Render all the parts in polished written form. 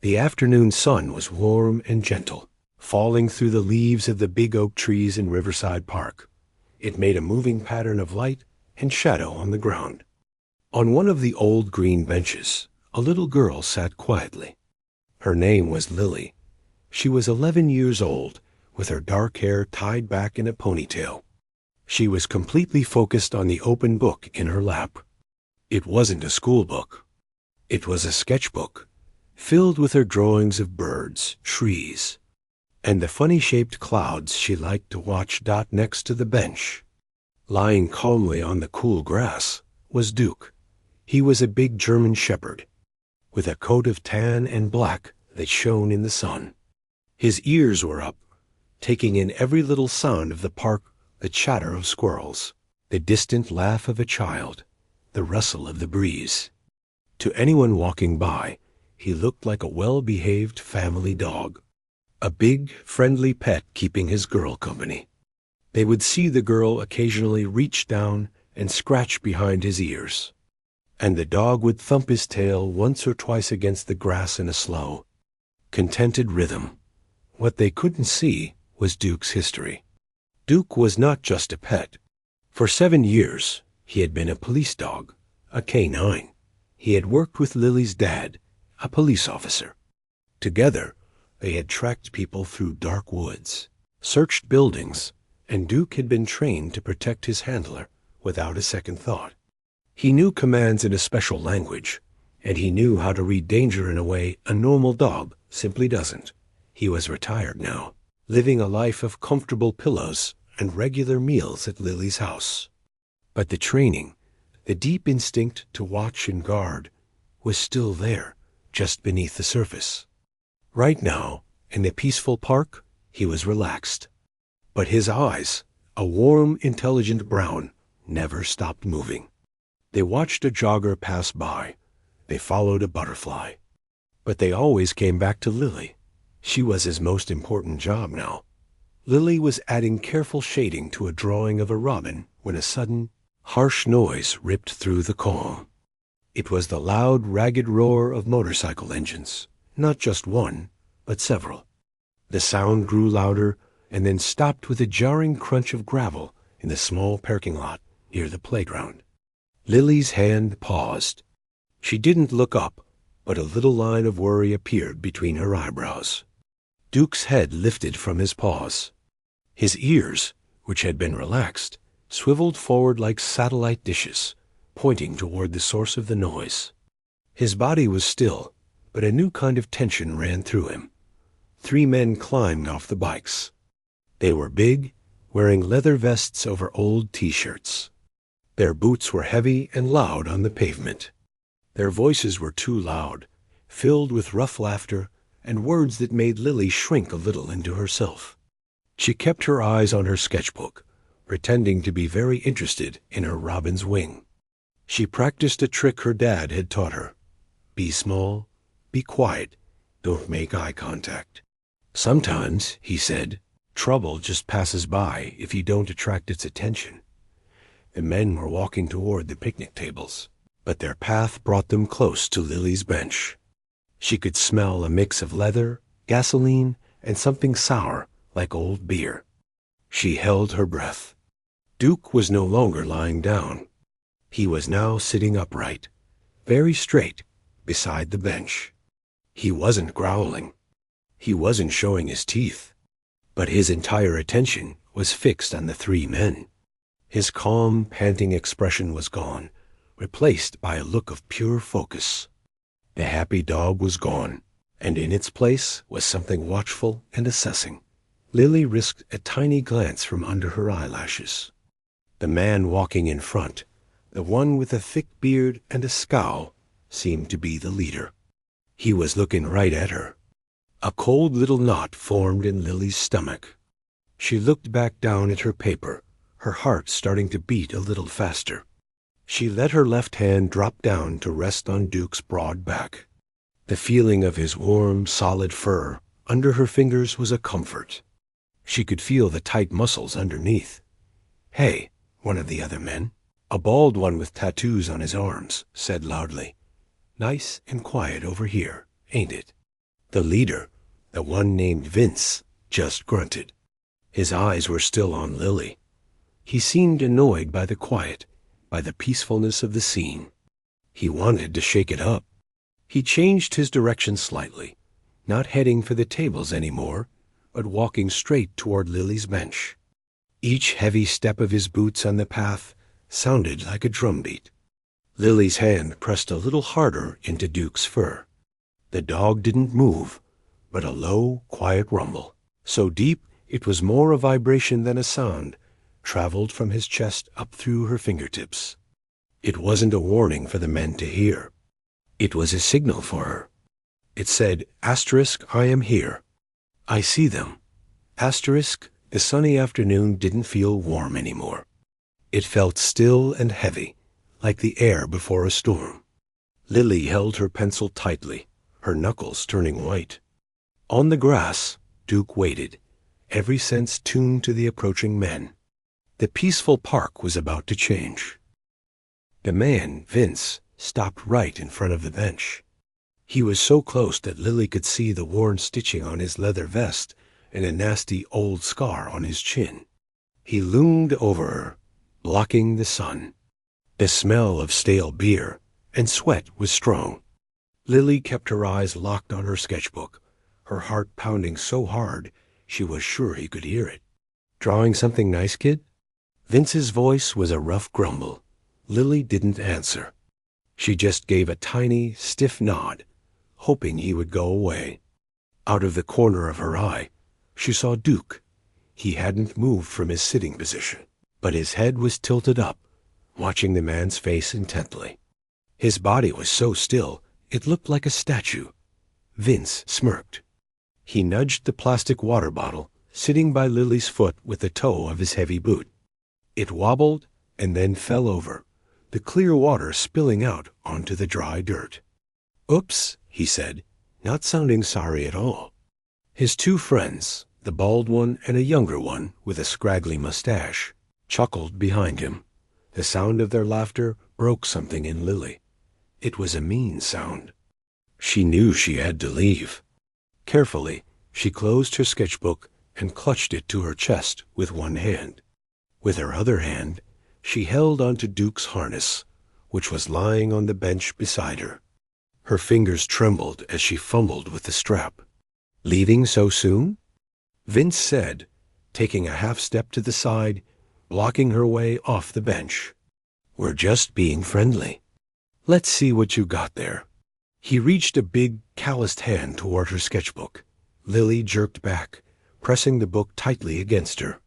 The afternoon sun was warm and gentle, falling through the leaves of the big oak trees in Riverside Park. It made a moving pattern of light and shadow on the ground. On one of the old green benches, a little girl sat quietly. Her name was Lily. She was 11 years old, with her dark hair tied back in a ponytail. She was completely focused on the open book in her lap. It wasn't a school book. It was a sketchbook, filled with her drawings of birds, trees, and the funny-shaped clouds she liked to watch dot next to the bench. Lying calmly on the cool grass was Duke. He was a big German shepherd, with a coat of tan and black that shone in the sun. His ears were up, taking in every little sound of the park, the chatter of squirrels, the distant laugh of a child, the rustle of the breeze. To anyone walking by, he looked like a well-behaved family dog, a big, friendly pet keeping his girl company. They would see the girl occasionally reach down and scratch behind his ears, and the dog would thump his tail once or twice against the grass in a slow, contented rhythm. What they couldn't see was Duke's history. Duke was not just a pet. For 7 years, he had been a police dog, a canine. He had worked with Lily's dad, a police officer. Together, they had tracked people through dark woods, searched buildings, and Duke had been trained to protect his handler without a second thought. He knew commands in a special language, and he knew how to read danger in a way a normal dog simply doesn't. He was retired now, living a life of comfortable pillows and regular meals at Lily's house. But the training, the deep instinct to watch and guard, was still there, just beneath the surface. Right now, in the peaceful park, he was relaxed. But his eyes, a warm, intelligent brown, never stopped moving. They watched a jogger pass by. They followed a butterfly. But they always came back to Lily. She was his most important job now. Lily was adding careful shading to a drawing of a robin when a sudden, harsh noise ripped through the calm. It was the loud, ragged roar of motorcycle engines, not just one, but several. The sound grew louder and then stopped with a jarring crunch of gravel in the small parking lot near the playground. Lily's hand paused. She didn't look up, but a little line of worry appeared between her eyebrows. Duke's head lifted from his paws. His ears, which had been relaxed, swiveled forward like satellite dishes, pointing toward the source of the noise. His body was still, but a new kind of tension ran through him. 3 men climbed off the bikes. They were big, wearing leather vests over old T-shirts. Their boots were heavy and loud on the pavement. Their voices were too loud, filled with rough laughter and words that made Lily shrink a little into herself. She kept her eyes on her sketchbook, pretending to be very interested in her robin's wing. She practiced a trick her dad had taught her. Be small, be quiet, don't make eye contact. Sometimes, he said, trouble just passes by if you don't attract its attention. The men were walking toward the picnic tables, but their path brought them close to Lily's bench. She could smell a mix of leather, gasoline, and something sour like old beer. She held her breath. Duke was no longer lying down. He was now sitting upright, very straight, beside the bench. He wasn't growling. He wasn't showing his teeth. But his entire attention was fixed on the 3 men. His calm, panting expression was gone, replaced by a look of pure focus. The happy dog was gone, and in its place was something watchful and assessing. Lily risked a tiny glance from under her eyelashes. The man walking in front, the one with a thick beard and a scowl, seemed to be the leader. He was looking right at her. A cold little knot formed in Lily's stomach. She looked back down at her paper, her heart starting to beat a little faster. She let her left hand drop down to rest on Duke's broad back. The feeling of his warm, solid fur under her fingers was a comfort. She could feel the tight muscles underneath. "Hey," one of the other men, a bald one with tattoos on his arms, said loudly. "Nice and quiet over here, ain't it?" The leader, the one named Vince, just grunted. His eyes were still on Lily. He seemed annoyed by the quiet, by the peacefulness of the scene. He wanted to shake it up. He changed his direction slightly, not heading for the tables anymore, but walking straight toward Lily's bench. Each heavy step of his boots on the path sounded like a drumbeat. Lily's hand pressed a little harder into Duke's fur. The dog didn't move, but a low, quiet rumble, so deep it was more a vibration than a sound, traveled from his chest up through her fingertips. It wasn't a warning for the men to hear. It was a signal for her. It said, "I am here. I see them." The sunny afternoon didn't feel warm anymore. It felt still and heavy, like the air before a storm. Lily held her pencil tightly, her knuckles turning white. On the grass, Duke waited, every sense tuned to the approaching men. The peaceful park was about to change. The man, Vince, stopped right in front of the bench. He was so close that Lily could see the worn stitching on his leather vest and a nasty old scar on his chin. He loomed over her, blocking the sun. The smell of stale beer and sweat was strong. Lily kept her eyes locked on her sketchbook, her heart pounding so hard she was sure he could hear it. "Drawing something nice, kid?" Vince's voice was a rough grumble. Lily didn't answer. She just gave a tiny, stiff nod, hoping he would go away. Out of the corner of her eye, she saw Duke. He hadn't moved from his sitting position, but his head was tilted up, watching the man's face intently. His body was so still, it looked like a statue. Vince smirked. He nudged the plastic water bottle, sitting by Lily's foot with the toe of his heavy boot. It wobbled and then fell over, the clear water spilling out onto the dry dirt. "Oops," he said, not sounding sorry at all. His two friends, the bald one and a younger one with a scraggly mustache, chuckled behind him. The sound of their laughter broke something in Lily. It was a mean sound. She knew she had to leave. Carefully, she closed her sketchbook and clutched it to her chest with one hand. With her other hand, she held onto Duke's harness, which was lying on the bench beside her. Her fingers trembled as she fumbled with the strap. "Leaving so soon?" Vince said, taking a half step to the side, blocking her way off the bench. "We're just being friendly. Let's see what you got there." He reached a big, calloused hand toward her sketchbook. Lily jerked back, pressing the book tightly against her.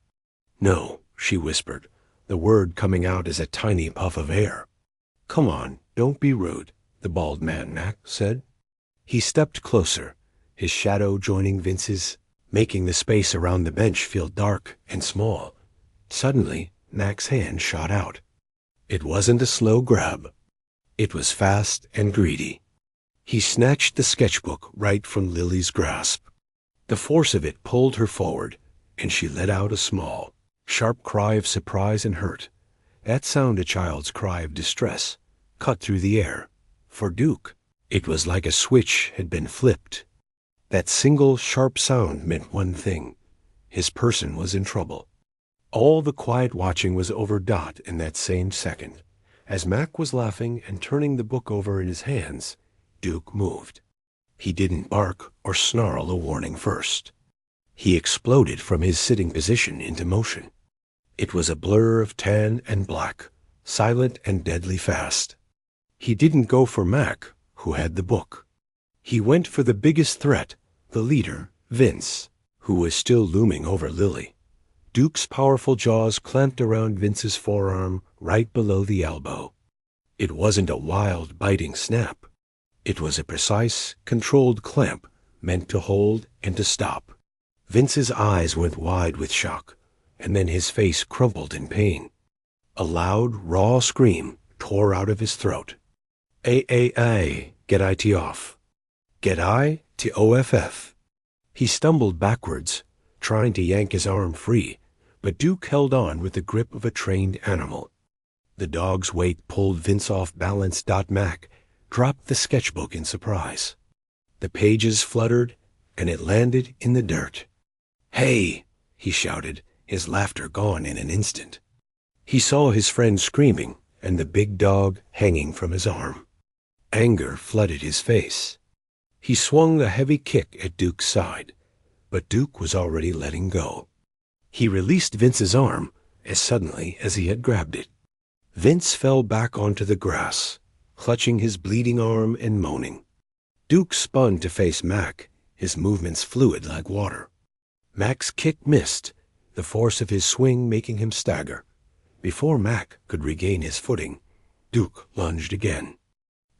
"No," she whispered, the word coming out as a tiny puff of air. "Come on, don't be rude," the bald man Mac said. He stepped closer, his shadow joining Vince's, making the space around the bench feel dark and small. Suddenly, Mac's hand shot out. It wasn't a slow grab. It was fast and greedy. He snatched the sketchbook right from Lily's grasp. The force of it pulled her forward, and she let out a small, sharp cry of surprise and hurt. That sound a child's cry of distress, cut through the air. For Duke, it was like a switch had been flipped. That single sharp sound meant one thing. His person was in trouble. All the quiet watching was over Dot in that same second. As Mac was laughing and turning the book over in his hands, Duke moved. He didn't bark or snarl a warning first. He exploded from his sitting position into motion. It was a blur of tan and black, silent and deadly fast. He didn't go for Mac, who had the book. He went for the biggest threat, the leader, Vince, who was still looming over Lily. Duke's powerful jaws clamped around Vince's forearm right below the elbow. It wasn't a wild, biting snap. It was a precise, controlled clamp meant to hold and to stop. Vince's eyes went wide with shock, and then his face crumpled in pain. A loud, raw scream tore out of his throat. Get IT off. Get I to OFF. He stumbled backwards, trying to yank his arm free, but Duke held on with the grip of a trained animal. The dog's weight pulled Vince off balance. Mac dropped the sketchbook in surprise. The pages fluttered and it landed in the dirt. "Hey!" he shouted, his laughter gone in an instant. He saw his friend screaming and the big dog hanging from his arm. Anger flooded his face. He swung a heavy kick at Duke's side, but Duke was already letting go. He released Vince's arm as suddenly as he had grabbed it. Vince fell back onto the grass, clutching his bleeding arm and moaning. Duke spun to face Mac, his movements fluid like water. Mac's kick missed, the force of his swing making him stagger. Before Mac could regain his footing, Duke lunged again.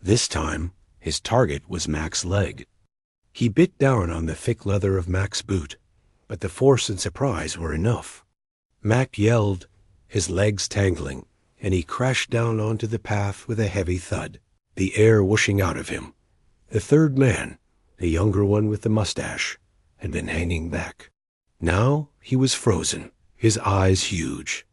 This time, his target was Mac's leg. He bit down on the thick leather of Mac's boot, but the force and surprise were enough. Mac yelled, his legs tangling, and he crashed down onto the path with a heavy thud, the air whooshing out of him. The third man, the younger one with the mustache, had been hanging back. Now he was frozen, his eyes huge.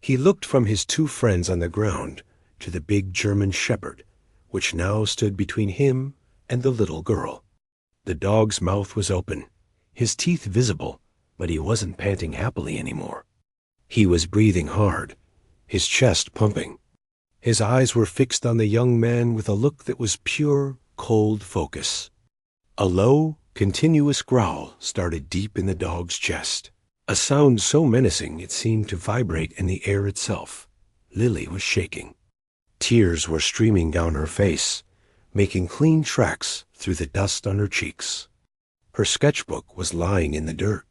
He looked from his two friends on the ground to the big German shepherd, which now stood between him and the little girl. The dog's mouth was open, his teeth visible, but he wasn't panting happily anymore. He was breathing hard, his chest pumping. His eyes were fixed on the young man with a look that was pure, cold focus. A low, continuous growl started deep in the dog's chest, a sound so menacing it seemed to vibrate in the air itself. Lily was shaking. Tears were streaming down her face, making clean tracks through the dust on her cheeks. Her sketchbook was lying in the dirt.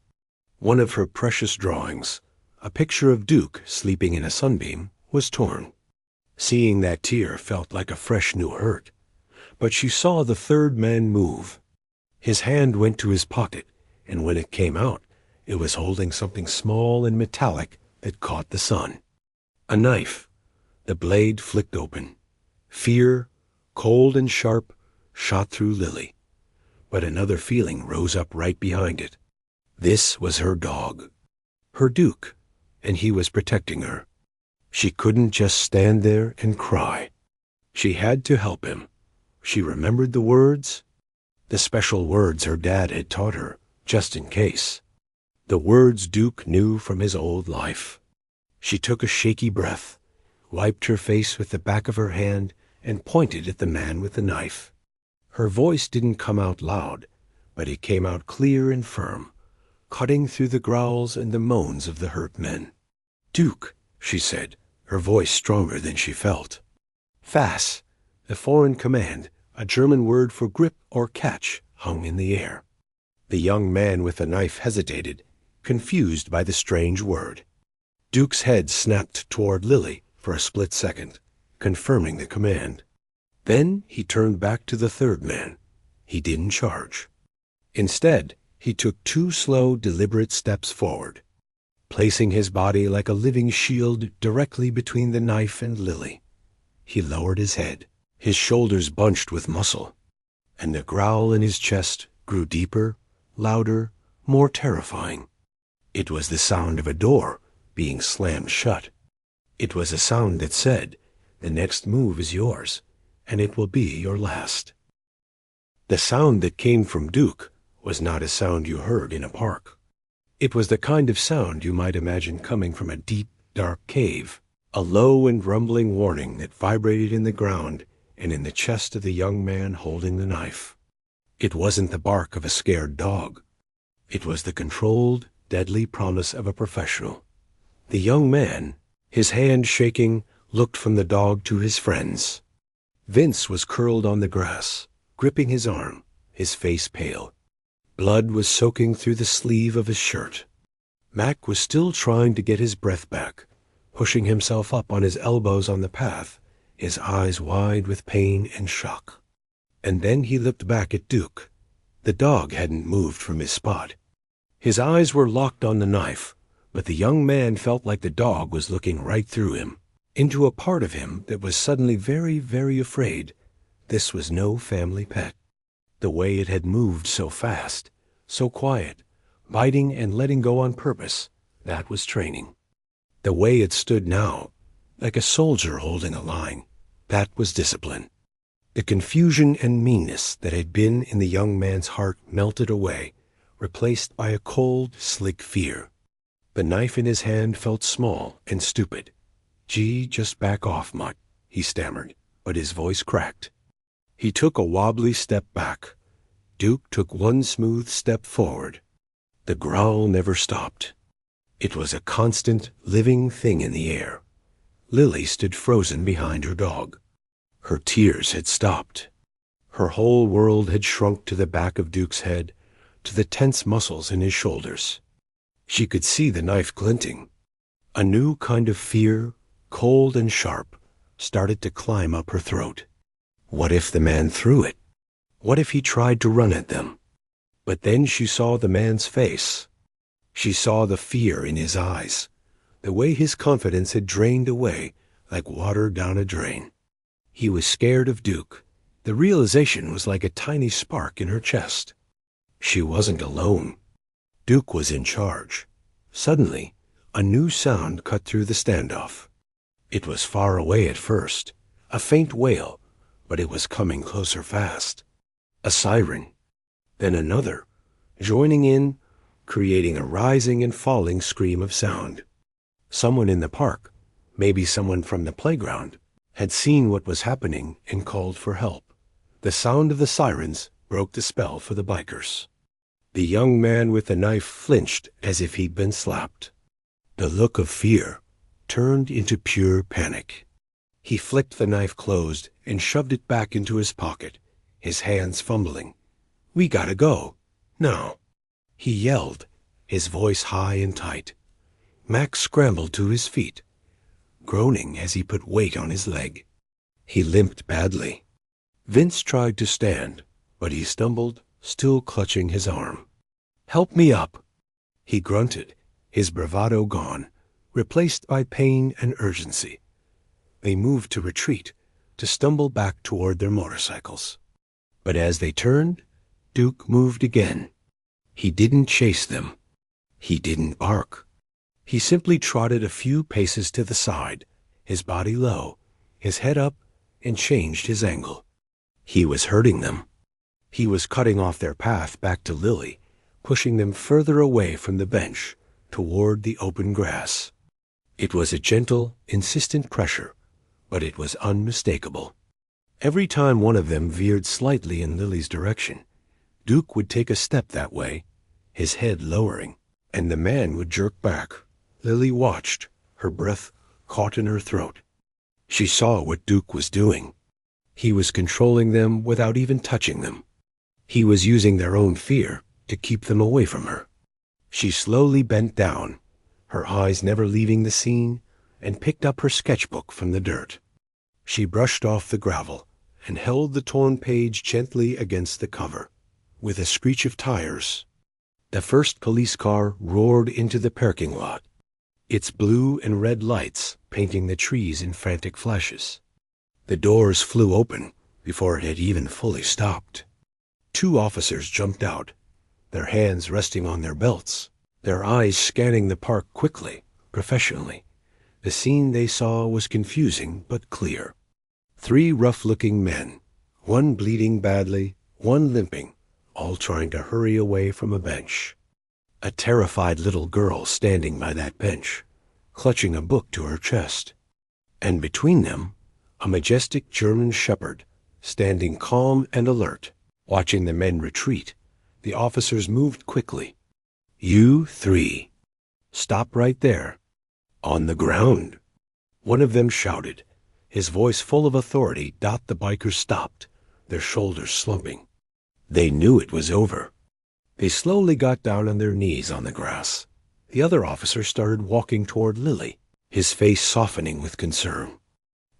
One of her precious drawings, a picture of Duke sleeping in a sunbeam, was torn. Seeing that tear felt like a fresh new hurt, but she saw the third man move. His hand went to his pocket, and when it came out, it was holding something small and metallic that caught the sun. A knife. The blade flicked open. Fear, cold and sharp, shot through Lily. But another feeling rose up right behind it. This was her dog, her Duke, and he was protecting her. She couldn't just stand there and cry. She had to help him. She remembered the words, the special words her dad had taught her, just in case. The words Duke knew from his old life. She took a shaky breath, wiped her face with the back of her hand, and pointed at the man with the knife. Her voice didn't come out loud, but it came out clear and firm, cutting through the growls and the moans of the hurt men. "Duke," she said, her voice stronger than she felt. "Fass," the foreign command, a German word for grip or catch, hung in the air. The young man with the knife hesitated, confused by the strange word. Duke's head snapped toward Lily for a split second, confirming the command. Then he turned back to the third man. He didn't charge. Instead, he took 2 slow, deliberate steps forward, placing his body like a living shield directly between the knife and Lily. He lowered his head, his shoulders bunched with muscle, and the growl in his chest grew deeper, louder, more terrifying. It was the sound of a door being slammed shut. It was a sound that said, "The next move is yours, and it will be your last." The sound that came from Duke was not a sound you heard in a park. It was the kind of sound you might imagine coming from a deep, dark cave, a low and rumbling warning that vibrated in the ground and in the chest of the young man holding the knife. It wasn't the bark of a scared dog. It was the controlled, deadly promise of a professional. The young man, his hand shaking, looked from the dog to his friends. Vince was curled on the grass, gripping his arm, his face pale. Blood was soaking through the sleeve of his shirt. Mac was still trying to get his breath back, pushing himself up on his elbows on the path, his eyes wide with pain and shock. And then he looked back at Duke. The dog hadn't moved from his spot. His eyes were locked on the knife, but the young man felt like the dog was looking right through him, into a part of him that was suddenly very, very afraid. This was no family pet. The way it had moved so fast, so quiet, biting and letting go on purpose, that was training. The way it stood now, like a soldier holding a line, that was discipline. The confusion and meanness that had been in the young man's heart melted away, replaced by a cold, slick fear. The knife in his hand felt small and stupid. "Gee, just back off, Mutt," he stammered, but his voice cracked. He took a wobbly step back. Duke took one smooth step forward. The growl never stopped. It was a constant, living thing in the air. Lily stood frozen behind her dog. Her tears had stopped. Her whole world had shrunk to the back of Duke's head, to the tense muscles in his shoulders. She could see the knife glinting. A new kind of fear, cold and sharp, started to climb up her throat. What if the man threw it? What if he tried to run at them? But then she saw the man's face. She saw the fear in his eyes, the way his confidence had drained away like water down a drain. He was scared of Duke. The realization was like a tiny spark in her chest. She wasn't alone. Duke was in charge. Suddenly, a new sound cut through the standoff. It was far away at first, a faint wail, but it was coming closer fast. A siren, then another, joining in, creating a rising and falling scream of sound. Someone in the park, maybe someone from the playground, had seen what was happening and called for help. The sound of the sirens broke the spell for the bikers. The young man with the knife flinched as if he'd been slapped. The look of fear turned into pure panic. He flicked the knife closed and shoved it back into his pocket, his hands fumbling. "We gotta go. Now," he yelled, his voice high and tight. Max scrambled to his feet, groaning as he put weight on his leg. He limped badly. Vince tried to stand, but he stumbled, still clutching his arm. "Help me up," he grunted, his bravado gone, replaced by pain and urgency. They moved to retreat, to stumble back toward their motorcycles. But as they turned, Duke moved again. He didn't chase them. He didn't bark. He simply trotted a few paces to the side, his body low, his head up, and changed his angle. He was hurting them. He was cutting off their path back to Lily, pushing them further away from the bench, toward the open grass. It was a gentle, insistent pressure, but it was unmistakable. Every time one of them veered slightly in Lily's direction, Duke would take a step that way, his head lowering, and the man would jerk back. Lily watched, her breath caught in her throat. She saw what Duke was doing. He was controlling them without even touching them. He was using their own fear to keep them away from her. She slowly bent down, her eyes never leaving the scene, and picked up her sketchbook from the dirt. She brushed off the gravel and held the torn page gently against the cover. With a screech of tires, the first police car roared into the parking lot, its blue and red lights painting the trees in frantic flashes. The doors flew open before it had even fully stopped. 2 officers jumped out, their hands resting on their belts, their eyes scanning the park quickly, professionally. The scene they saw was confusing but clear. 3 rough-looking men, one bleeding badly, one limping, all trying to hurry away from a bench. A terrified little girl standing by that bench, clutching a book to her chest. And between them, a majestic German shepherd, standing calm and alert. Watching the men retreat, the officers moved quickly. "You 3. Stop right there. On the ground." One of them shouted, his voice full of authority. The bikers stopped, their shoulders slumping. They knew it was over. They slowly got down on their knees on the grass. The other officer started walking toward Lily, his face softening with concern.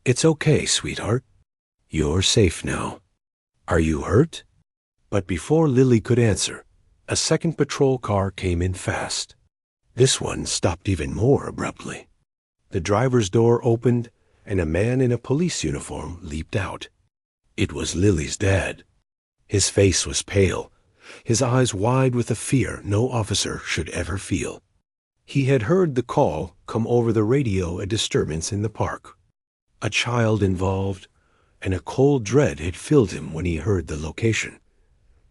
"It's okay, sweetheart. You're safe now. Are you hurt?" But before Lily could answer, a second patrol car came in fast. This one stopped even more abruptly. The driver's door opened, and a man in a police uniform leaped out. It was Lily's dad. His face was pale, his eyes wide with a fear no officer should ever feel. He had heard the call come over the radio, a disturbance in the park. A child involved, and a cold dread had filled him when he heard the location.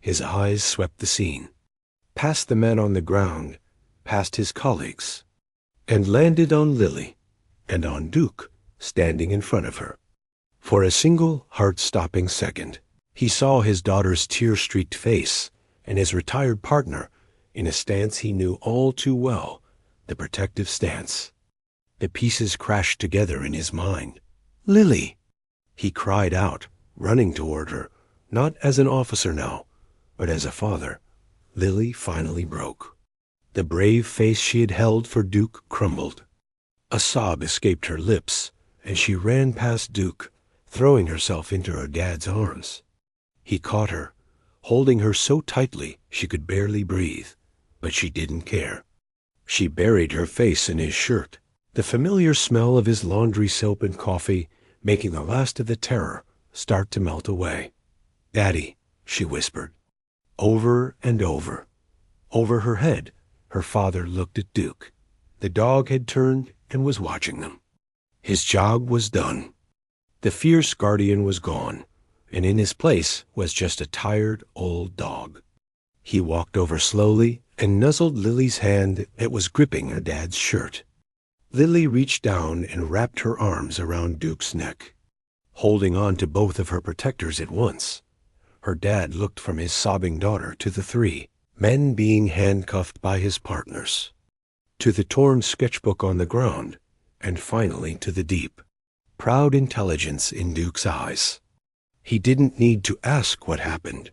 His eyes swept the scene, past the man on the ground, past his colleagues, and landed on Lily and on Duke standing in front of her. For a single heart-stopping second, he saw his daughter's tear-streaked face and his retired partner in a stance he knew all too well, the protective stance. The pieces crashed together in his mind. "Lily!" He cried out, running toward her, not as an officer now, but as a father. Lily finally broke. The brave face she had held for Duke crumbled. A sob escaped her lips, and she ran past Duke, throwing herself into her dad's arms. He caught her, holding her so tightly she could barely breathe, but she didn't care. She buried her face in his shirt, the familiar smell of his laundry soap and coffee making the last of the terror start to melt away. "Daddy," she whispered. Over and over. Over her head, her father looked at Duke. The dog had turned and was watching them. His job was done. The fierce guardian was gone, and in his place was just a tired old dog. He walked over slowly and nuzzled Lily's hand that was gripping her dad's shirt. Lily reached down and wrapped her arms around Duke's neck, holding on to both of her protectors at once. Her dad looked from his sobbing daughter to the three men being handcuffed by his partners, to the torn sketchbook on the ground, and finally to the deep, proud intelligence in Duke's eyes. He didn't need to ask what happened.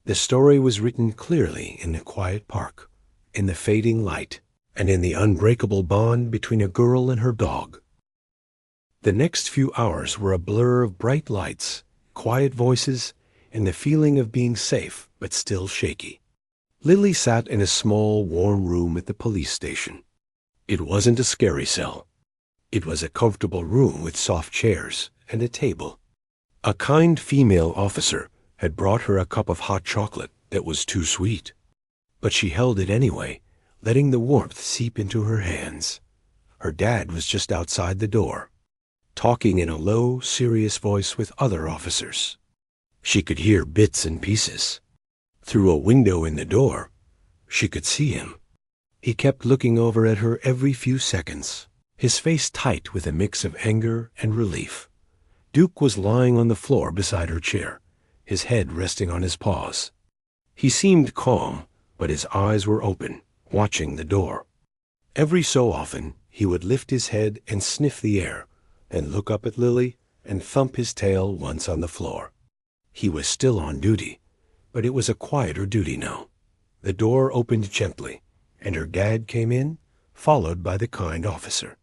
The story was written clearly in the quiet park, in the fading light, and in the unbreakable bond between a girl and her dog. The next few hours were a blur of bright lights, quiet voices, and the feeling of being safe but still shaky. Lily sat in a small, warm room at the police station. It wasn't a scary cell. It was a comfortable room with soft chairs and a table. A kind female officer had brought her a cup of hot chocolate that was too sweet, but she held it anyway, letting the warmth seep into her hands. Her dad was just outside the door, talking in a low, serious voice with other officers. She could hear bits and pieces. Through a window in the door, she could see him. He kept looking over at her every few seconds, his face tight with a mix of anger and relief. Duke was lying on the floor beside her chair, his head resting on his paws. He seemed calm, but his eyes were open, watching the door. Every so often, he would lift his head and sniff the air, and look up at Lily and thump his tail once on the floor. He was still on duty, but it was a quieter duty now. The door opened gently, and her dad came in, followed by the kind officer.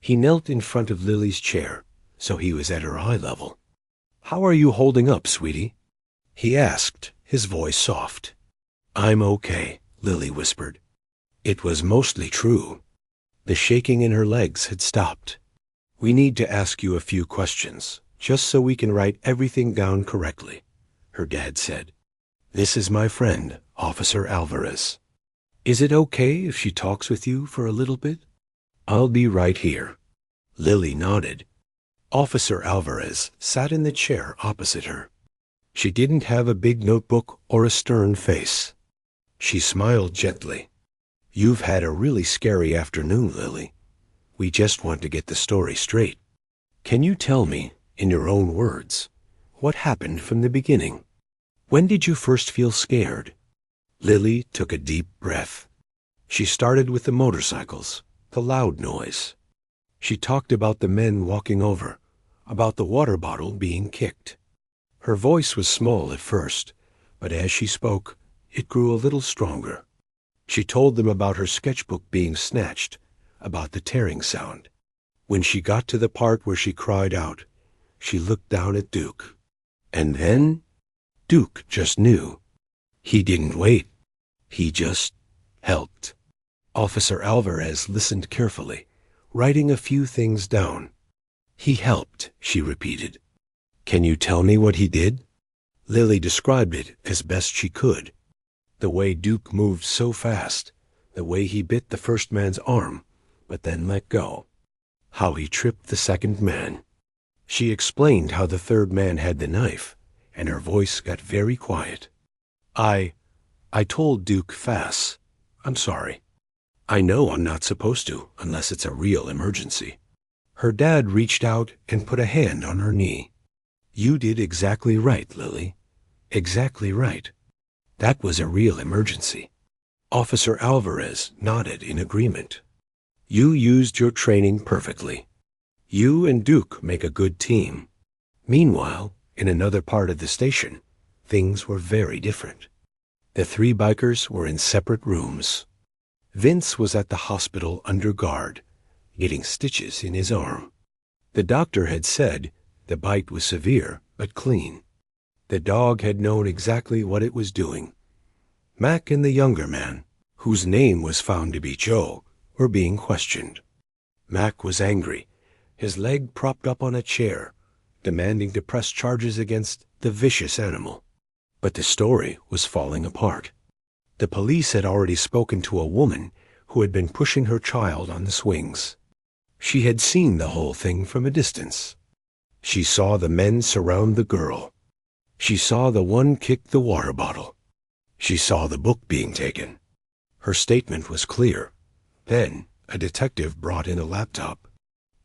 He knelt in front of Lily's chair, so he was at her eye level. "How are you holding up, sweetie?" he asked, his voice soft. "I'm okay," Lily whispered. It was mostly true. The shaking in her legs had stopped. "We need to ask you a few questions, just so we can write everything down correctly," her dad said. "This is my friend, Officer Alvarez. Is it okay if she talks with you for a little bit?" "I'll be right here." Lily nodded. Officer Alvarez sat in the chair opposite her. She didn't have a big notebook or a stern face. She smiled gently. "You've had a really scary afternoon, Lily. We just want to get the story straight. Can you tell me, in your own words, what happened from the beginning? When did you first feel scared?" Lily took a deep breath. She started with the motorcycles, the loud noise. She talked about the men walking over, about the water bottle being kicked. Her voice was small at first, but as she spoke, it grew a little stronger. She told them about her sketchbook being snatched, about the tearing sound. When she got to the part where she cried out, she looked down at Duke. And then Duke just knew. He didn't wait. He just helped. Officer Alvarez listened carefully, writing a few things down. "He helped," she repeated. "Can you tell me what he did?" Lily described it as best she could. The way Duke moved so fast, the way he bit the first man's arm, but then let go. How he tripped the second man. She explained how the third man had the knife, and her voice got very quiet. I told Duke Fass. I'm sorry. I know I'm not supposed to, unless it's a real emergency. Her dad reached out and put a hand on her knee. You did exactly right, Lily. Exactly right. That was a real emergency. Officer Alvarez nodded in agreement. You used your training perfectly. You and Duke make a good team. Meanwhile, in another part of the station, things were very different. The three bikers were in separate rooms. Vince was at the hospital under guard, getting stitches in his arm. The doctor had said the bite was severe but clean. The dog had known exactly what it was doing. Mac and the younger man, whose name was found to be Joe, were being questioned. Mac was angry, his leg propped up on a chair, demanding to press charges against the vicious animal. But the story was falling apart. The police had already spoken to a woman who had been pushing her child on the swings. She had seen the whole thing from a distance. She saw the men surround the girl. She saw the one kick the water bottle. She saw the book being taken. Her statement was clear. Then a detective brought in a laptop.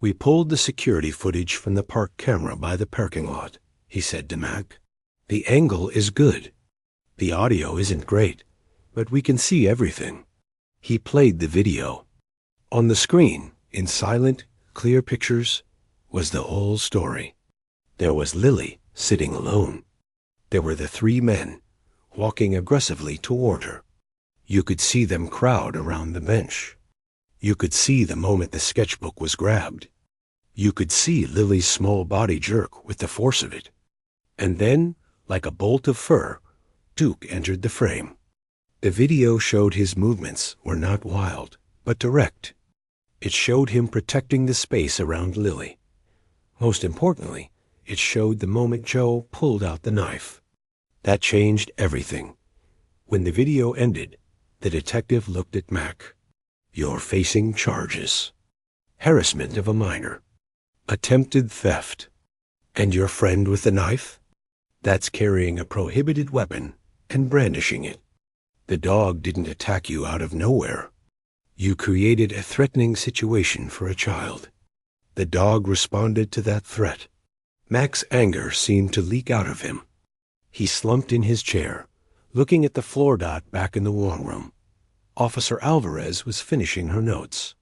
We pulled the security footage from the park camera by the parking lot, he said to Mac. The angle is good. The audio isn't great, but we can see everything. He played the video. On the screen, in silent, clear pictures, was the whole story. There was Lily sitting alone. There were the three men, walking aggressively toward her. You could see them crowd around the bench. You could see the moment the sketchbook was grabbed. You could see Lily's small body jerk with the force of it. And then, like a bolt of fur, Duke entered the frame. The video showed his movements were not wild, but direct. It showed him protecting the space around Lily. Most importantly, it showed the moment Joe pulled out the knife. That changed everything. When the video ended, the detective looked at Mac. You're facing charges. Harassment of a minor. Attempted theft. And your friend with the knife? That's carrying a prohibited weapon and brandishing it. The dog didn't attack you out of nowhere. You created a threatening situation for a child. The dog responded to that threat. Mac's anger seemed to leak out of him. He slumped in his chair, looking at the floor dot back in the war room. Officer Alvarez was finishing her notes.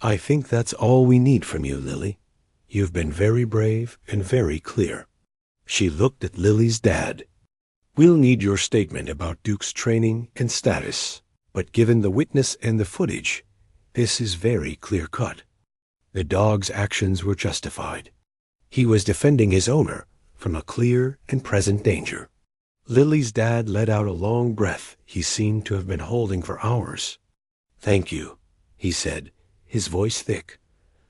I think that's all we need from you, Lily. You've been very brave and very clear. She looked at Lily's dad. We'll need your statement about Duke's training and status, but given the witness and the footage, this is very clear-cut. The dog's actions were justified. He was defending his owner from a clear and present danger. Lily's dad let out a long breath he seemed to have been holding for hours. Thank you, he said, his voice thick.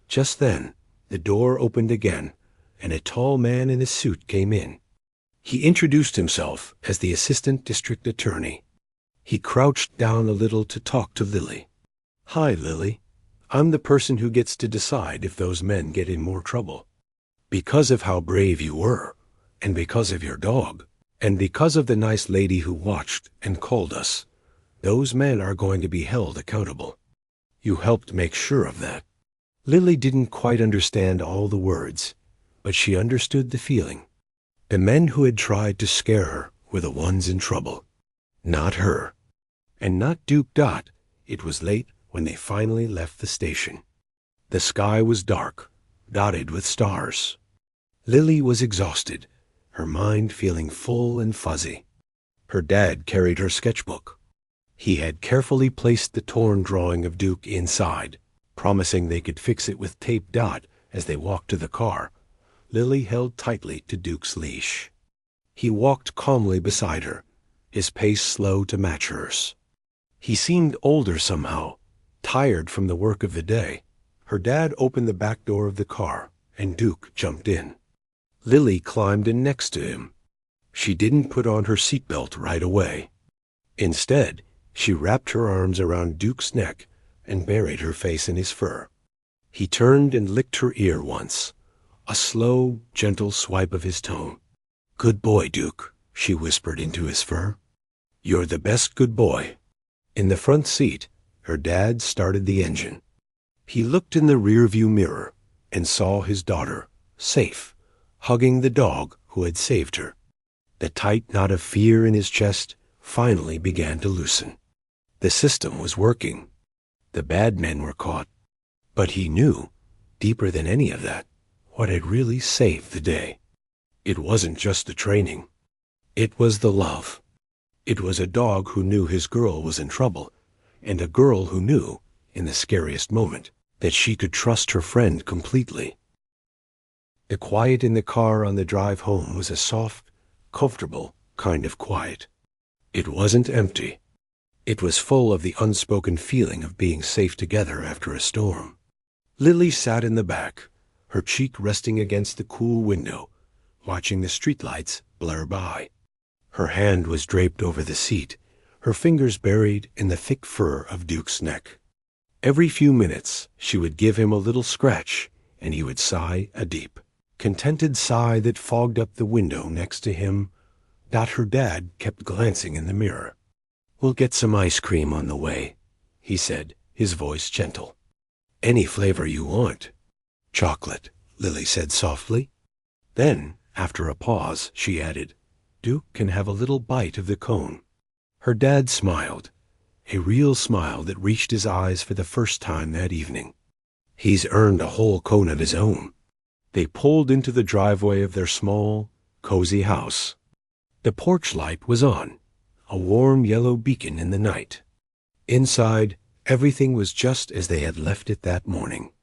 Just then, the door opened again, and a tall man in a suit came in. He introduced himself as the assistant district attorney. He crouched down a little to talk to Lily. Hi, Lily. I'm the person who gets to decide if those men get in more trouble. Because of how brave you were, and because of your dog, and because of the nice lady who watched and called us, those men are going to be held accountable. You helped make sure of that. Lily didn't quite understand all the words, but she understood the feeling. The men who had tried to scare her were the ones in trouble. Not her. And not Duke Dot. It was late when they finally left the station. The sky was dark, dotted with stars. Lily was exhausted, her mind feeling full and fuzzy. Her dad carried her sketchbook. He had carefully placed the torn drawing of Duke inside, promising they could fix it with tape Dot as they walked to the car. Lily held tightly to Duke's leash. He walked calmly beside her, his pace slow to match hers. He seemed older somehow, tired from the work of the day. Her dad opened the back door of the car, and Duke jumped in. Lily climbed in next to him. She didn't put on her seatbelt right away. Instead, she wrapped her arms around Duke's neck and buried her face in his fur. He turned and licked her ear once, a slow, gentle swipe of his tone. "Good boy, Duke," she whispered into his fur. "You're the best good boy." In the front seat, her dad started the engine. He looked in the rearview mirror and saw his daughter, safe, hugging the dog who had saved her. The tight knot of fear in his chest finally began to loosen. The system was working. The bad men were caught. But he knew, deeper than any of that, what had really saved the day. It wasn't just the training. It was the love. It was a dog who knew his girl was in trouble, and a girl who knew, in the scariest moment, that she could trust her friend completely. The quiet in the car on the drive home was a soft, comfortable kind of quiet. It wasn't empty. It was full of the unspoken feeling of being safe together after a storm. Lily sat in the back, her cheek resting against the cool window, watching the streetlights blur by. Her hand was draped over the seat, her fingers buried in the thick fur of Duke's neck. Every few minutes she would give him a little scratch, and he would sigh a deep, contented sigh that fogged up the window next to him. Her dad kept glancing in the mirror. "We'll get some ice cream on the way," he said, his voice gentle. "Any flavor you want." "Chocolate," Lily said softly. Then, after a pause, she added, "Duke can have a little bite of the cone." Her dad smiled, a real smile that reached his eyes for the first time that evening. "He's earned a whole cone of his own." They pulled into the driveway of their small, cozy house. The porch light was on, a warm yellow beacon in the night. Inside, everything was just as they had left it that morning.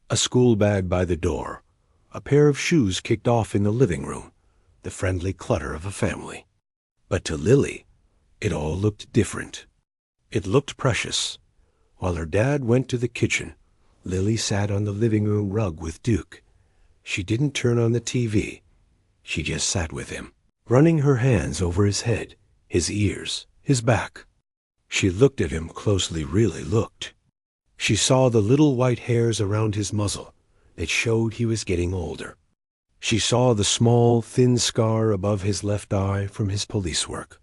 A school bag by the door, a pair of shoes kicked off in the living room, the friendly clutter of a family. But to Lily, it all looked different. It looked precious. While her dad went to the kitchen, Lily sat on the living room rug with Duke. She didn't turn on the TV. She just sat with him, running her hands over his head, his ears, his back. She looked at him closely, really looked. She saw the little white hairs around his muzzle that showed he was getting older. She saw the small, thin scar above his left eye from his police work,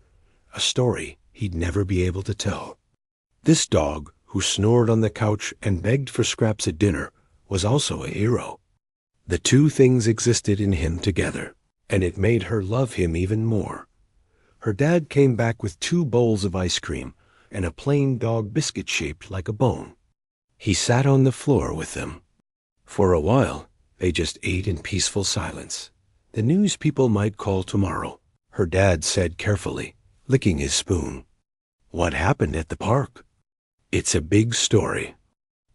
a story he'd never be able to tell. This dog, who snored on the couch and begged for scraps at dinner, was also a hero. The two things existed in him together, and it made her love him even more. Her dad came back with 2 bowls of ice cream and a plain dog biscuit shaped like a bone. He sat on the floor with them. For a while, they just ate in peaceful silence. "The news people might call tomorrow," her dad said carefully, licking his spoon. "What happened at the park? It's a big story.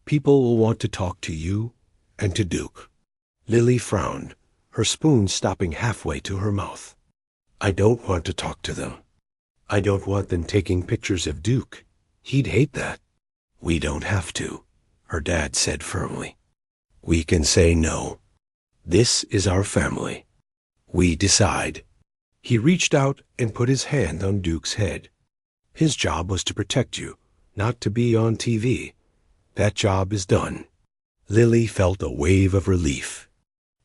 People will want to talk to you and to Duke." Lily frowned, her spoon stopping halfway to her mouth. "I don't want to talk to them. I don't want them taking pictures of Duke. He'd hate that." "We don't have to," her dad said firmly. "We can say no. This is our family. We decide." He reached out and put his hand on Duke's head. "His job was to protect you, not to be on TV. That job is done." Lily felt a wave of relief.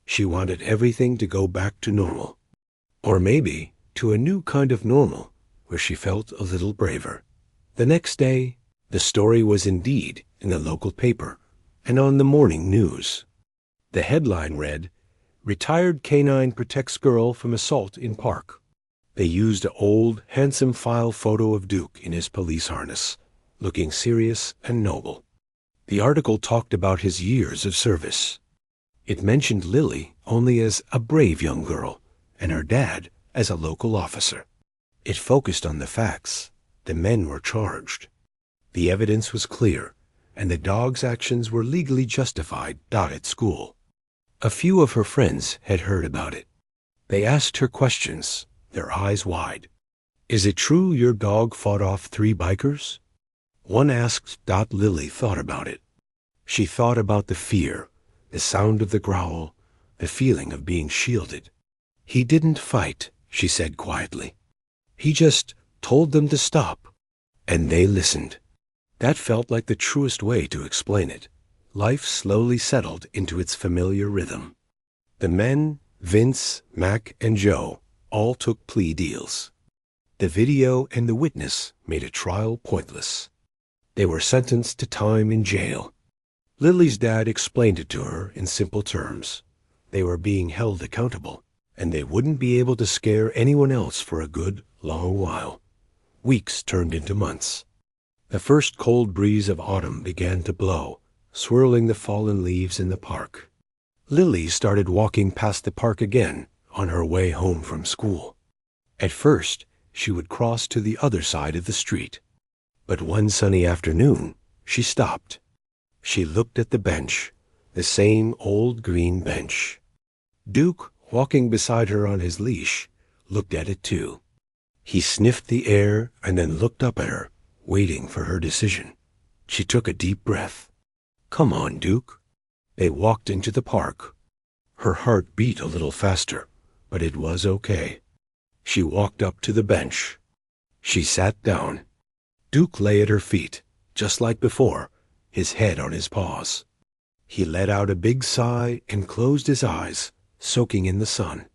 She wanted everything to go back to normal. Or maybe to a new kind of normal, where she felt a little braver. The next day, the story was indeed in the local paper and on the morning news. The headline read, "Retired Canine Protects Girl from Assault in Park." They used an old, handsome file photo of Duke in his police harness, looking serious and noble. The article talked about his years of service. It mentioned Lily only as a brave young girl and her dad as a local officer. It focused on the facts. The men were charged. The evidence was clear, and the dog's actions were legally justified. At school, a few of her friends had heard about it. They asked her questions, their eyes wide. "Is it true your dog fought off 3 bikers?" One asked. Lily thought about it. She thought about the fear, the sound of the growl, the feeling of being shielded. "He didn't fight," she said quietly. "He just told them to stop, and they listened." That felt like the truest way to explain it. Life slowly settled into its familiar rhythm. The men, Vince, Mac, and Joe, all took plea deals. The video and the witness made a trial pointless. They were sentenced to time in jail. Lily's dad explained it to her in simple terms. They were being held accountable, and they wouldn't be able to scare anyone else for a good, long while. Weeks turned into months. The first cold breeze of autumn began to blow, swirling the fallen leaves in the park. Lily started walking past the park again on her way home from school. At first, she would cross to the other side of the street. But one sunny afternoon, she stopped. She looked at the bench, the same old green bench. Duke, walking beside her on his leash, looked at it too. He sniffed the air and then looked up at her, waiting for her decision. She took a deep breath. "Come on, Duke." They walked into the park. Her heart beat a little faster, but it was okay. She walked up to the bench. She sat down. Duke lay at her feet, just like before, his head on his paws. He let out a big sigh and closed his eyes, soaking in the sun.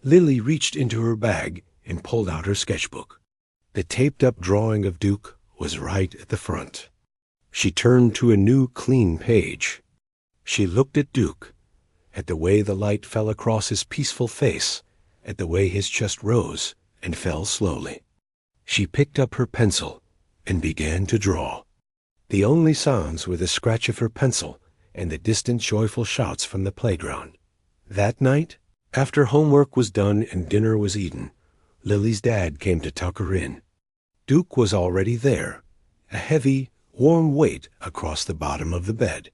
Lily reached into her bag and pulled out her sketchbook. The taped-up drawing of Duke was right at the front. She turned to a new, clean page. She looked at Duke, at the way the light fell across his peaceful face, at the way his chest rose and fell slowly. She picked up her pencil and began to draw. The only sounds were the scratch of her pencil and the distant joyful shouts from the playground. That night, after homework was done and dinner was eaten, Lily's dad came to tuck her in. Duke was already there, a heavy, warm weight across the bottom of the bed.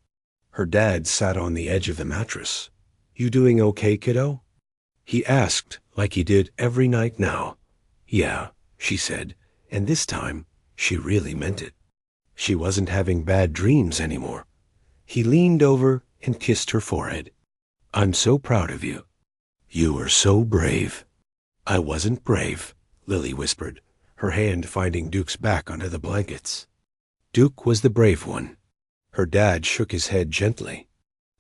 Her dad sat on the edge of the mattress. "You doing okay, kiddo?" He asked, like he did every night now. "Yeah," she said, and this time she really meant it. She wasn't having bad dreams anymore. He leaned over and kissed her forehead. "I'm so proud of you. You were so brave." "I wasn't brave," Lily whispered, her hand finding Duke's back under the blankets. Duke was the brave one. Her dad shook his head gently.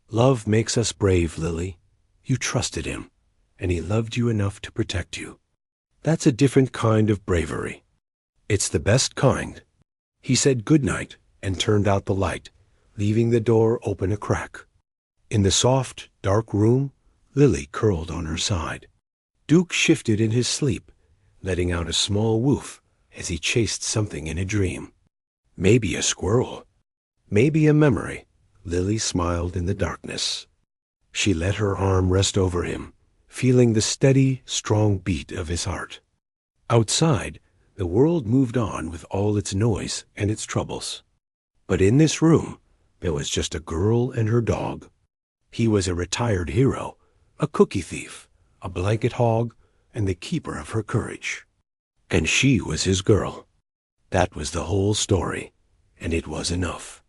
"Love makes us brave, Lily. You trusted him, and he loved you enough to protect you. That's a different kind of bravery. It's the best kind." He said goodnight and turned out the light, leaving the door open a crack. In the soft, dark room, Lily curled on her side. Duke shifted in his sleep, letting out a small woof as he chased something in a dream. Maybe a squirrel. Maybe a memory. Lily smiled in the darkness. She let her arm rest over him, feeling the steady, strong beat of his heart. Outside, the world moved on with all its noise and its troubles. But in this room, there was just a girl and her dog. He was a retired hero, a cookie thief, a blanket hog, and the keeper of her courage. And she was his girl. That was the whole story, and it was enough.